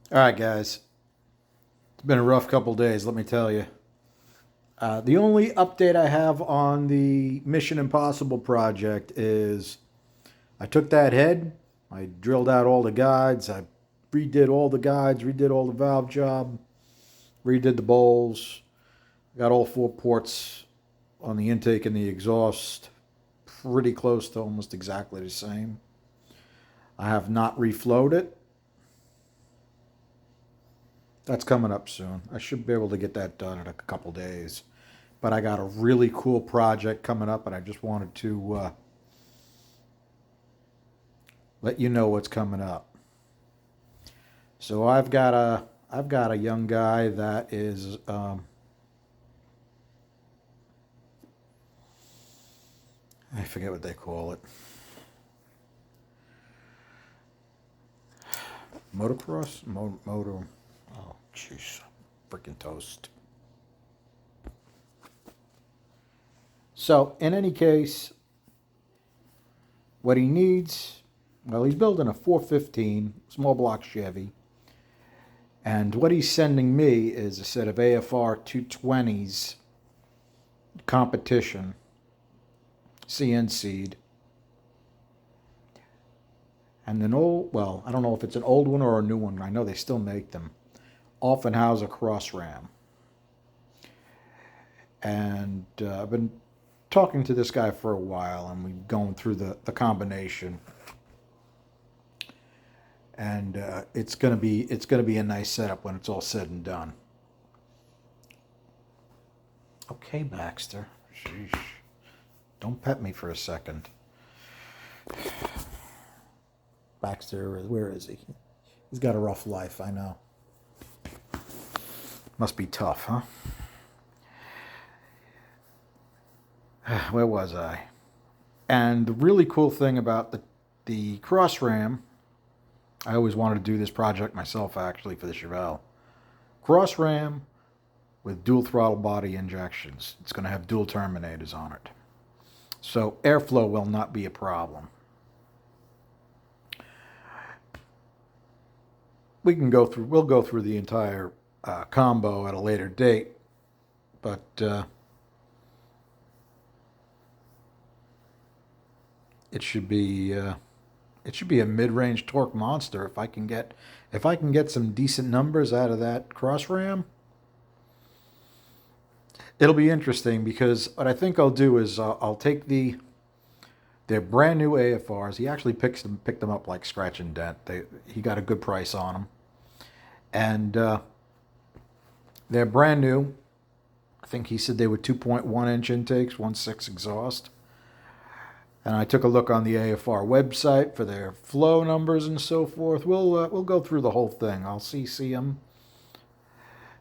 All right, guys. It's been a rough couple days, let me tell you. The only update I have on the Mission Impossible project is I took that head, I drilled out all the guides, I redid all the guides, redid all the valve job, redid the bowls, got all four ports on the intake and the exhaust pretty close to almost exactly the same. I have not reflowed it. That's coming up soon. I should be able to get that done in a couple days. But I got a really cool project coming up, and I just wanted to let you know what's coming up. So I've got a young guy that is I forget what they call it, motocross, motor. Oh, jeez, freaking toast. So in any case, what he needs, well, he's building a 415 small block Chevy. And what he's sending me is a set of AFR 220s competition, CNC'd. And an old, well, I don't know if it's an old one or a new one. I know they still make them. Offenhauser Cross Ram. And I've been talking to this guy for a while, and we've gone through the combination. And it's gonna be a nice setup when it's all said and done. Okay, Baxter. Sheesh. Don't pet me for a second. Baxter, where is he? He's got a rough life, I know. Must be tough, huh? Where was I? And the really cool thing about the Cross Ram, I always wanted to do this project myself actually for the Chevelle. Cross Ram with dual throttle body injections. It's going to have dual terminators on it. So airflow will not be a problem. We'll go through the entire combo at a later date, but it should be a mid-range torque monster if I can get some decent numbers out of that Cross Ram. It'll be interesting because what I think I'll do is I'll take their brand new AFRs. He actually picked them up like scratch and dent. He got a good price on them, and they're brand new. I think he said they were 2.1 inch intakes, 1.6 exhaust. And I took a look on the AFR website for their flow numbers and so forth. We'll go through the whole thing. I'll CC them,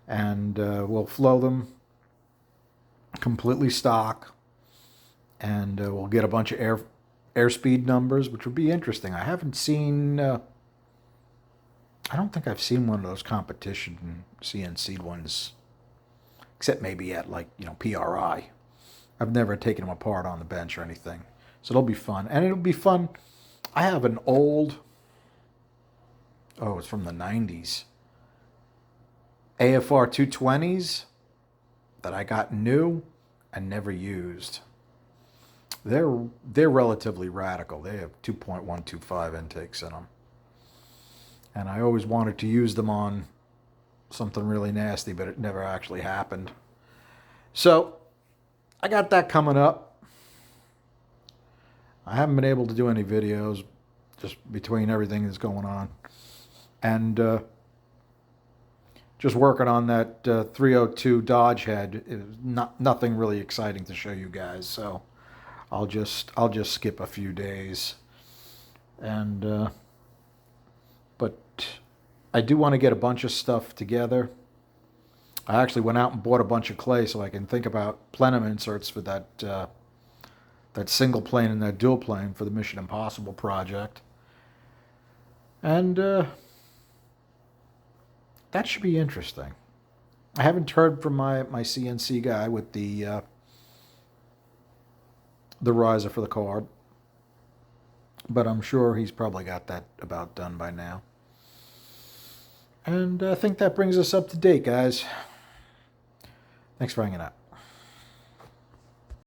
and we'll flow them completely stock, and we'll get a bunch of airspeed numbers, which would be interesting. I haven't seen. I don't think I've seen one of those competition CNC ones, except maybe at PRI. I've never taken them apart on the bench or anything. So it'll be fun. And it'll be fun. I have an old, it's from the 90s, AFR 220s that I got new and never used. They're relatively radical. They have 2.125 intakes in them. And I always wanted to use them on something really nasty, but it never actually happened. So I got that coming up. I haven't been able to do any videos just between everything that's going on. And just working on that 302 Dodge head is nothing really exciting to show you guys. So I'll just skip a few days. And but I do want to get a bunch of stuff together. I actually went out and bought a bunch of clay so I can think about plenum inserts for that single plane and that dual plane for the Mission Impossible project. And that should be interesting. I haven't heard from my CNC guy with the riser for the carb, but I'm sure he's probably got that about done by now. And I think that brings us up to date, guys. Thanks for hanging out.